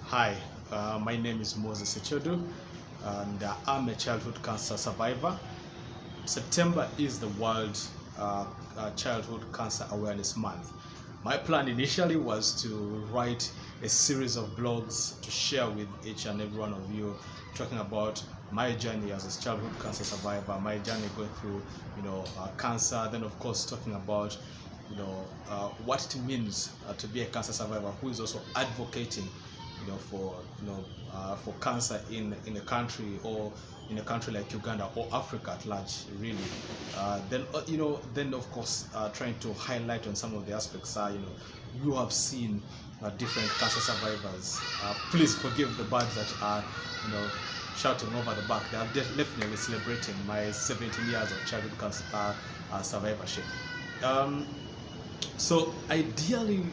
Hi, my name is Moses Echodu, and I'm a childhood cancer survivor. September is the World Childhood Cancer Awareness Month. My plan initially was to write a series of blogs to share with each and every one of you, talking about my journey as a childhood cancer survivor, my journey going through, cancer. Then, of course, talking about, what it means to be a cancer survivor who is also advocating for cancer in a country, or in a country like Uganda or Africa at large, really. Then of course, trying to highlight on some of the aspects. You have seen different cancer survivors. Please forgive the birds that are, shouting over the back. They are definitely celebrating my 17 years of childhood cancer survivorship. So ideally,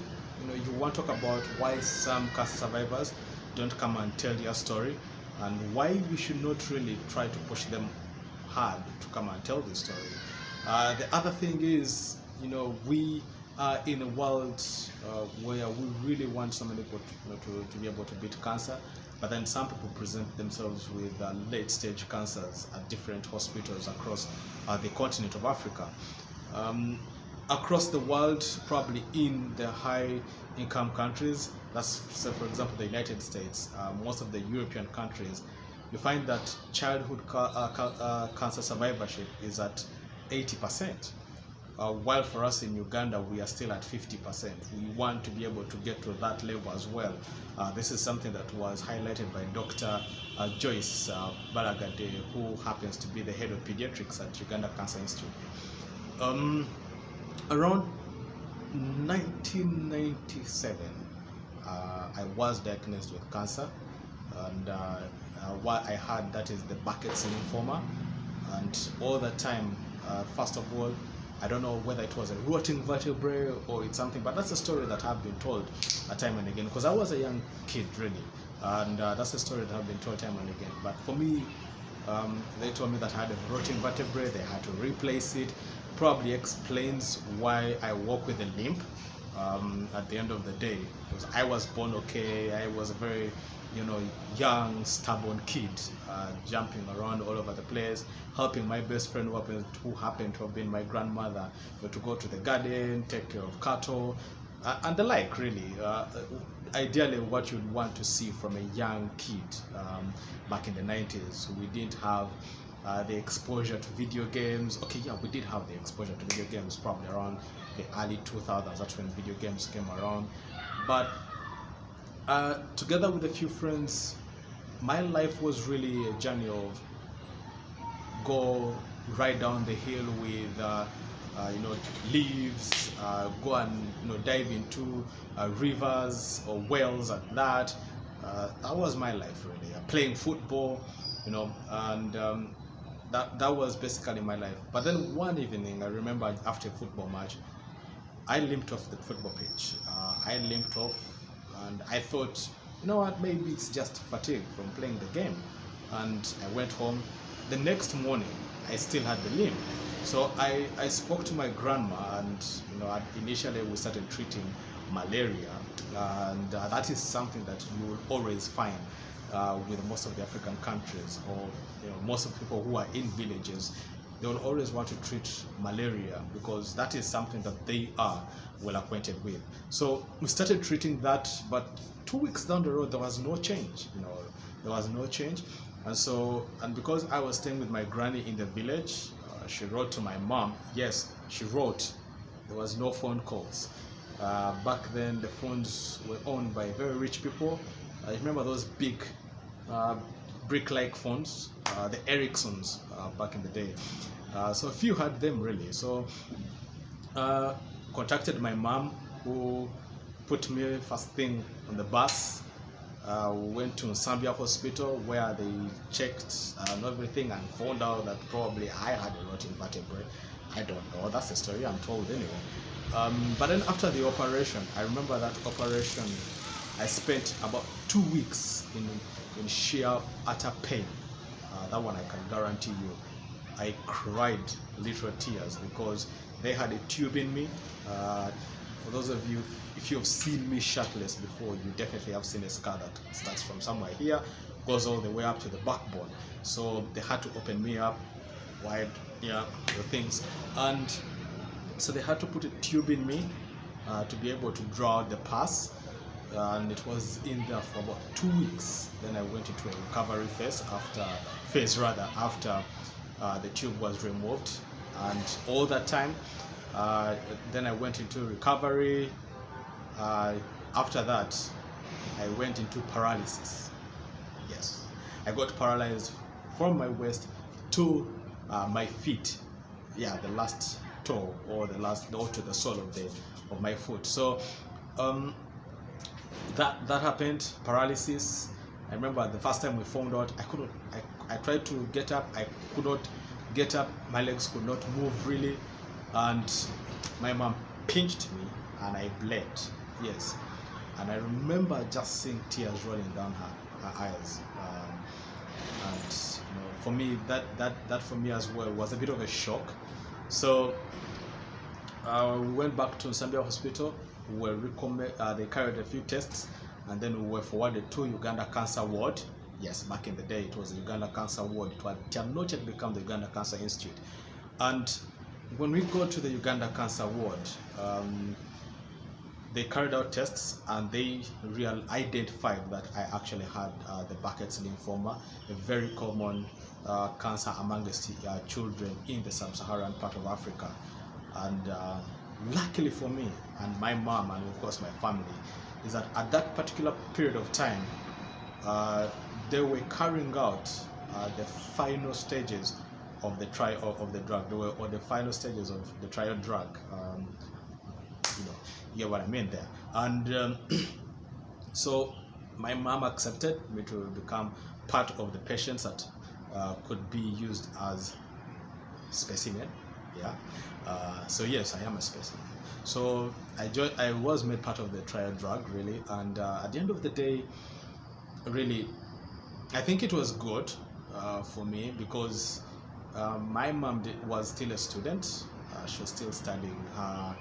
you want to talk about why some cancer survivors don't come and tell their story, and why we should not really try to push them hard to come and tell the story. The other thing is, we are in a world where we really want so many people to be able to beat cancer, but then some people present themselves with late stage cancers at different hospitals across the continent of Africa. Across the world, probably in the high income countries, that's, say, for example, the United States, most of the European countries, you find that childhood cancer survivorship is at 80%. While for us in Uganda, we are still at 50%. We want to be able to get to that level as well. This is something that was highlighted by Dr. Joyce Baragade, who happens to be the head of pediatrics at Uganda Cancer Institute. Around 1997, I was diagnosed with cancer, and what I had, that is the Burkitt's lymphoma. And all the time, first of all, I don't know whether it was a rotting vertebrae or it's something, but that's a story that I've been told time and again, because I was a young kid, really, and that's a story that I've been told time and again. But for me, they told me that I had a rotting vertebrae, they had to replace it. Probably explains why I walk with a limp at the end of the day, because I was born okay. I was a very, young, stubborn kid, jumping around all over the place, helping my best friend who happened to have been my grandmother, to go to the garden, take care of cattle, and the like, really. Ideally, what you'd want to see from a young kid back in the 90s. We didn't have the exposure to video games. Okay, yeah, we did have the exposure to video games probably around the early 2000s. That's when video games came around. But together with a few friends, my life was really a journey of go right down the hill with leaves, go and dive into rivers or wells at that. That was my life, really. Playing football, and that was basically my life. But then one evening, I remember after a football match, I limped off the football pitch. I limped off, and I thought, maybe it's just fatigue from playing the game. And I went home. The next morning, I still had the limp. So I spoke to my grandma, and initially we started treating malaria, and that is something that you will always find with most of the African countries, or most of the people who are in villages. They will always want to treat malaria because that is something that they are well acquainted with. So we started treating that, but 2 weeks down the road, there was no change. There was no change. And because I was staying with my granny in the village, she wrote to my mom. Yes, she wrote. There was no phone calls. Back then, the phones were owned by very rich people. I remember those big brick-like phones, the Ericssons, back in the day. So a few had them, really. So contacted my mom, who put me first thing on the bus. Went to Zambia Hospital, where they checked everything and found out that probably I had a rotting vertebrae. I don't know. That's the story I'm told anyway. But then after the operation, I remember that operation, I spent about 2 weeks in sheer utter pain. That one I can guarantee you. I cried literal tears because they had a tube in me. For those of you, if you have seen me shirtless before, you definitely have seen a scar that starts from somewhere here, goes all the way up to the backbone. So they had to open me up wide, yeah, the things, and so they had to put a tube in me to be able to draw out the pus, and it was in there for about 2 weeks. Then I went into a recovery phase after the tube was removed, and all that time, then I went into recovery. After that, I went into paralysis. Yes, I got paralyzed from my waist to my feet. Yeah, the last toe, or to the sole of my foot. So that happened, paralysis. I remember the first time we found out, I tried to get up, I could not get up, my legs could not move really, and my mom pinched me and I bled. Yes, and I remember just seeing tears rolling down her eyes, and for me, that for me as well was a bit of a shock. So we went back to Zambia Hospital. They carried a few tests, and then we were forwarded to Uganda Cancer Ward. Yes, back in the day it was the Uganda Cancer Ward. It had not yet become the Uganda Cancer Institute. And when we got to the Uganda Cancer Ward, they carried out tests, and they identified that I actually had the Burkitt's lymphoma, a very common cancer amongst children in the sub-Saharan part of Africa. And luckily for me and my mom, and of course my family, is that at that particular period of time, they were carrying out the final stages of the trial of the drug. They were on the final stages of the trial drug. You get what I mean there. And so my mom accepted me to become part of the patients that could be used as specimen. Yeah. So yes, I am a specimen. So I was made part of the trial drug, really, and at the end of the day, really, I think it was good for me, because my mom was still a student. She was still studying her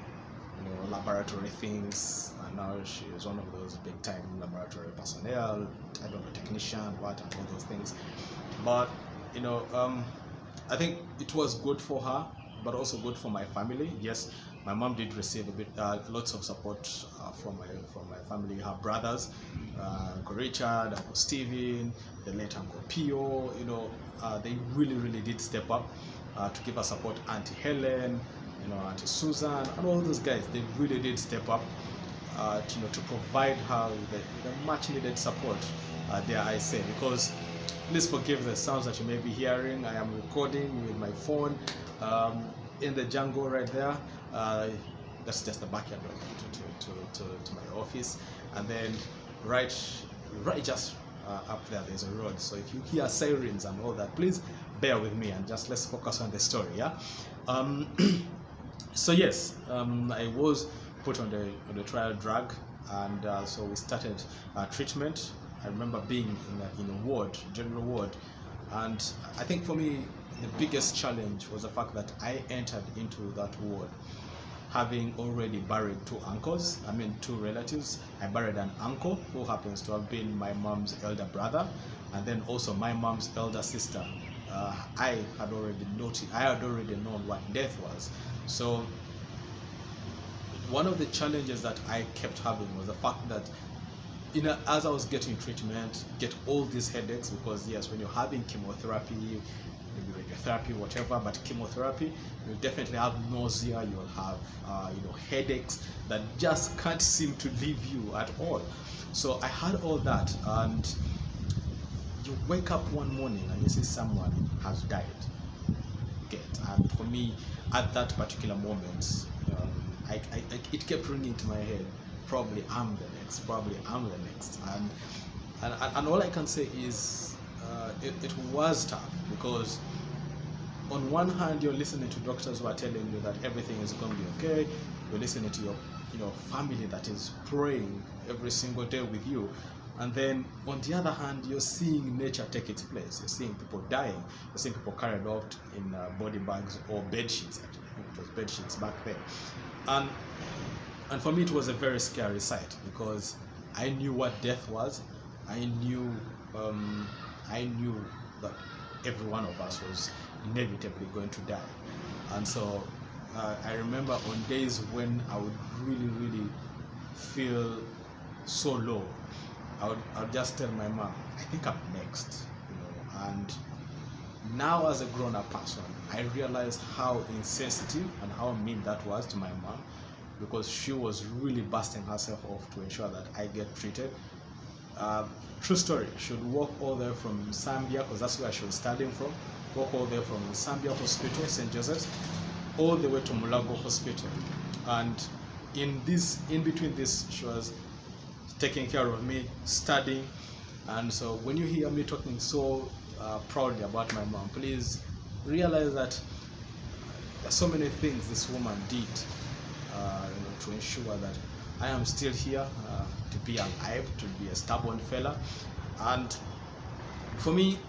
laboratory things, and now she is one of those big time laboratory personnel, I don't know, technician, what, and all those things. But I think it was good for her, but also good for my family. Yes, my mom did receive lots of support from my family, her brothers, Uncle Richard, Uncle Steven, the late Uncle Pio. They really did step up to give her support. Auntie Helen, Auntie Susan, and all those guys, they really did step up to provide her with the much needed support. Dare I say, because please forgive the sounds that you may be hearing. I am recording with my phone in the jungle right there. That's just the backyard to my office, and then right just up there's a road. So if you hear sirens and all that, please bear with me and just let's focus on the story. Yeah. So yes, I was put on the trial drug, and so we started treatment. I remember being in a ward, general ward, and I think for me the biggest challenge was the fact that I entered into that ward having already buried two relatives. I buried an uncle who happens to have been my mom's elder brother, and then also my mom's elder sister. I had already known what death was. So one of the challenges that I kept having was the fact that as I was getting treatment, get all these headaches, because yes, when you're having chemotherapy, maybe radiotherapy, whatever, but chemotherapy, you'll definitely have nausea, you'll have headaches that just can't seem to leave you at all. So I had all that, and you wake up one morning and you see someone has died. And for me, at that particular moment, it kept ringing to my head, probably I'm the next, and all I can say is it was tough, because on one hand you're listening to doctors who are telling you that everything is going to be okay, you're listening to your family that is praying every single day with you, and then on the other hand you're seeing nature take its place. You're seeing people dying, you're seeing people carried out in body bags or bed sheets. Actually, I think it was bed sheets back then. And And for me, it was a very scary sight because I knew what death was. I knew, um, I knew that every one of us was inevitably going to die. And so I remember on days when I would really, really feel so low, I would just tell my mom, I think I'm next, you know. And now as a grown-up person, I realized how insensitive and how mean that was to my mom, because she was really busting herself off to ensure that I get treated. Uh, True story, she would walk all the way from Zambia, because that's where she was studying from, walk all the way from Zambia Hospital, St. Joseph's, all the way to Mulago Hospital. And in between this, she was taking care of me, studying. And so when you hear me talking so proudly about my mom, please realize that there's so many things this woman did, to ensure that I am still here, to be alive, to be a stubborn fella. And for me,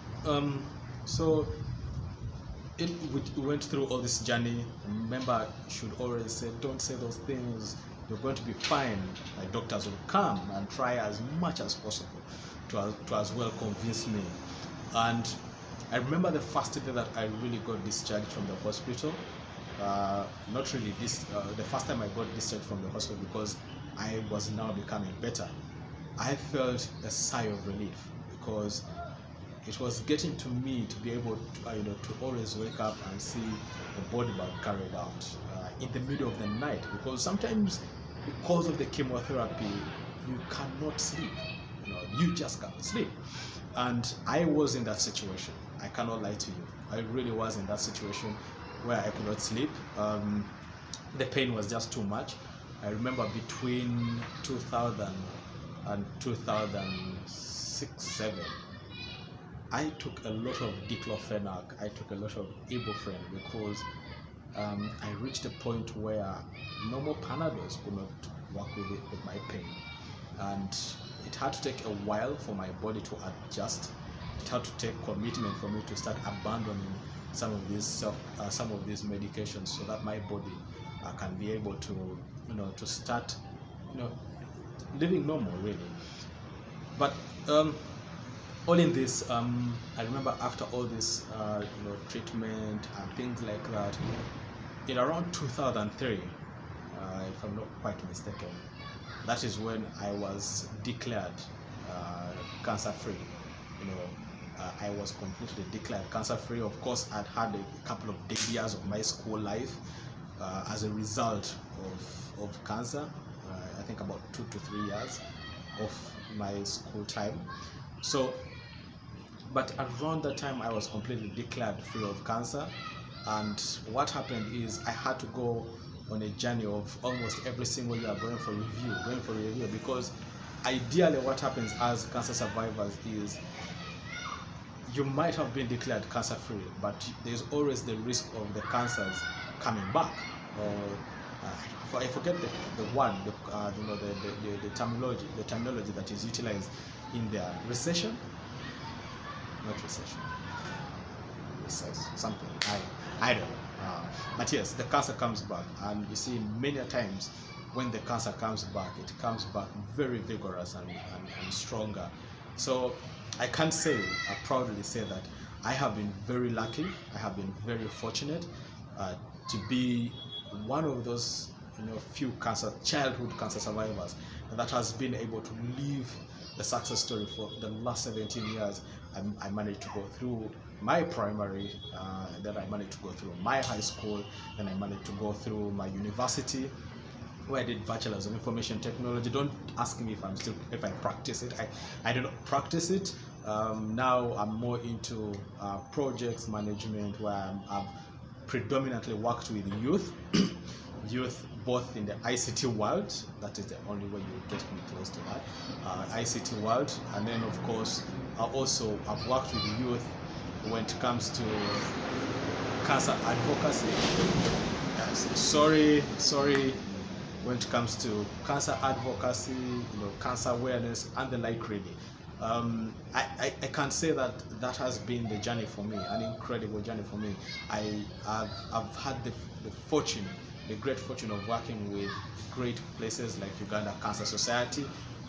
so we went through all this journey. Remember, I should always say, don't say those things, you're going to be fine. My doctors will come and try as much as possible to as well convince me. And I remember the first day that I really got discharged from the hospital. Not really the first time I got discharged from the hospital, because I was now becoming better. I felt a sigh of relief, because it was getting to me to be able to, to always wake up and see the body bag carried out in the middle of the night, because sometimes because of the chemotherapy you cannot sleep, you just can't sleep. And I was in that situation, I cannot lie to you. I really was in that situation where I could not sleep. The pain was just too much. I remember between 2000 and 2006-7, I took a lot of diclofenac, I took a lot of ibuprofen, because I reached a point where normal Panadols could not work with my pain. And it had to take a while for my body to adjust. It had to take commitment for me to start abandoning some of these medications, so that my body can be able to, to start, living normal, really. But all in this, I remember after all this, treatment and things like that, in around 2003, if I'm not quite mistaken, that is when I was declared cancer-free. I was completely declared cancer-free. Of course, I'd had a couple of dead years of my school life as a result of cancer. I think about 2 to 3 years of my school time. So, but around that time, I was completely declared free of cancer. And what happened is I had to go on a journey of almost every single year going for review, because ideally what happens as cancer survivors is you might have been declared cancer free, but there's always the risk of the cancers coming back. I forget the word, the terminology that is utilized in there. Recession? Not recession. Something. I don't know. But yes, the cancer comes back, and you see many times when the cancer comes back, it comes back very vigorous and stronger. So I can't say, I proudly say that I have been very lucky, I have been very fortunate to be one of those few childhood cancer survivors that has been able to live the success story for the last 17 years. I managed to go through my primary, then I managed to go through my high school, then I managed to go through my university, where I did Bachelor's of Information Technology. Don't ask me if I practice it. I do not practice it. Now I'm more into projects management, where I've predominantly worked with youth both in the ICT world. That is the only way you get me close to that, ICT world. And then of course I've worked with youth when it comes to cancer advocacy. Sorry, when it comes to cancer advocacy, cancer awareness and the like, really. I can say that has been the journey for me, an incredible journey for me. I've had the fortune the great fortune of working with great places like Uganda Cancer Society,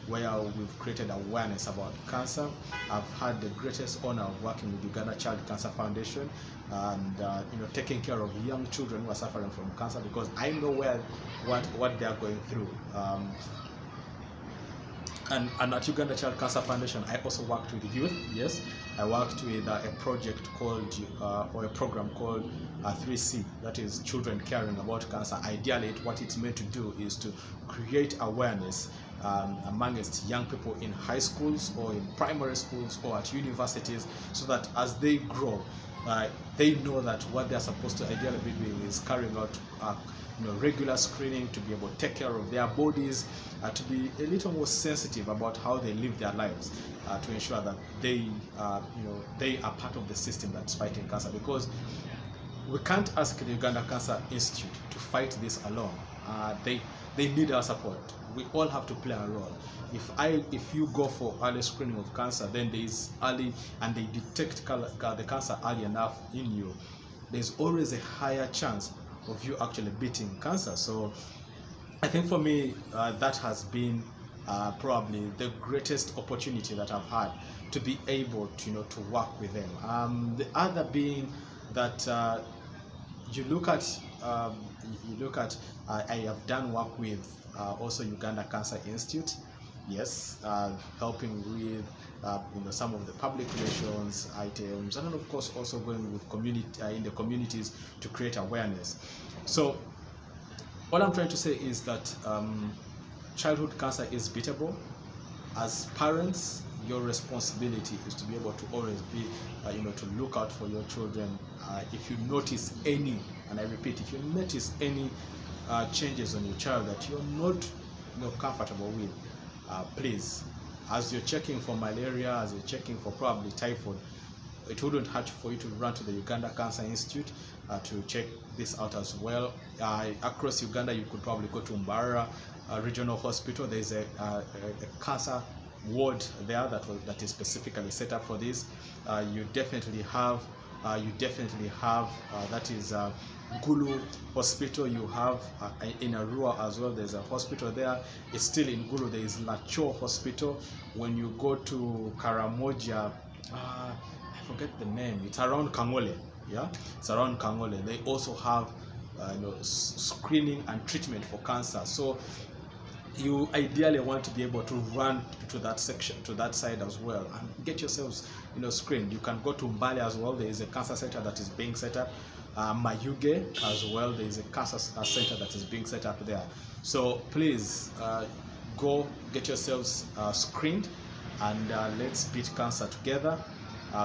where we've created awareness about cancer. I've had the greatest honor of working with Uganda Child Cancer Foundation and taking care of young children who are suffering from cancer, because I know what they are going through. And at Uganda Child Cancer Foundation, I also worked with youth. Yes, I worked with a project called, or a program called 3C, that is Children Caring About Cancer. Ideally, what it's meant to do is to create awareness amongst young people in high schools or in primary schools or at universities, so that as they grow, they know that what they're supposed to ideally be doing is carrying out regular screening, to be able to take care of their bodies, to be a little more sensitive about how they live their lives, to ensure that they are part of the system that's fighting cancer. Because we can't ask the Uganda Cancer Institute to fight this alone. They need our support. We all have to play a role. If you go for early screening of cancer, then there is early, and they detect the cancer early enough in you, there's always a higher chance of you actually beating cancer. So I think for me, that has been probably the greatest opportunity that I've had, to be able to work with them. The other being that you look at I have done work with also Uganda Cancer Institute. Yes, helping with some of the public relations items, and then of course also going with community in the communities to create awareness. So all I'm trying to say is that childhood cancer is beatable. As parents, your responsibility is to be able to always be to look out for your children. If you notice any, and I repeat, if you notice any changes on your child that you're not comfortable with, please, as you're checking for malaria, as you're checking for probably typhoid, it wouldn't hurt for you to run to the Uganda Cancer Institute to check this out as well. Across Uganda, you could probably go to Mbara Regional Hospital. There's a cancer ward there that is specifically set up for this. You definitely have that is Gulu Hospital. You have in Arua as well, there's a hospital there. It's still in Gulu. There is Lacho Hospital. When you go to Karamoja, I forget the name, it's around Kangole. Yeah, it's around Kangole. They also have screening and treatment for cancer. So you ideally want to be able to run to that section, to that side as well, and get yourselves screened. You can go to Mbale as well. There is a cancer center that is being set up. Mayuge as well, there is a cancer center that is being set up there. So please go get yourselves screened, and let's beat cancer together.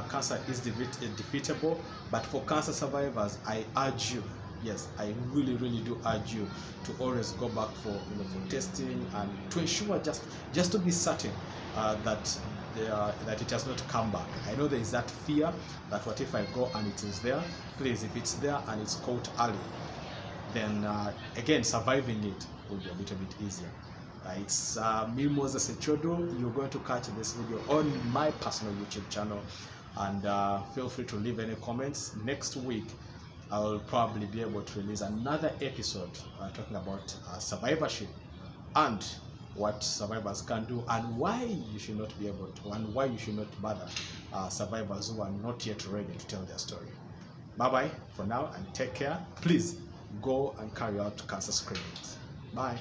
Cancer is defeatable, but for cancer survivors, I urge you, yes, I really do urge you to always go back for for testing, and to ensure just to be certain that it has not come back. I know there is that fear that what if I go and it is there. Please, if it's there and it's caught early, then again surviving it will be a little bit easier. It's me, Moses Echodo. You're going to catch this video on my personal YouTube channel, and feel free to leave any comments. Next week I will probably be able to release another episode talking about survivorship and what survivors can do, and why you should not be able to, and why you should not bother survivors who are not yet ready to tell their story. Bye bye for now, and take care. Please go and carry out cancer screenings. Bye.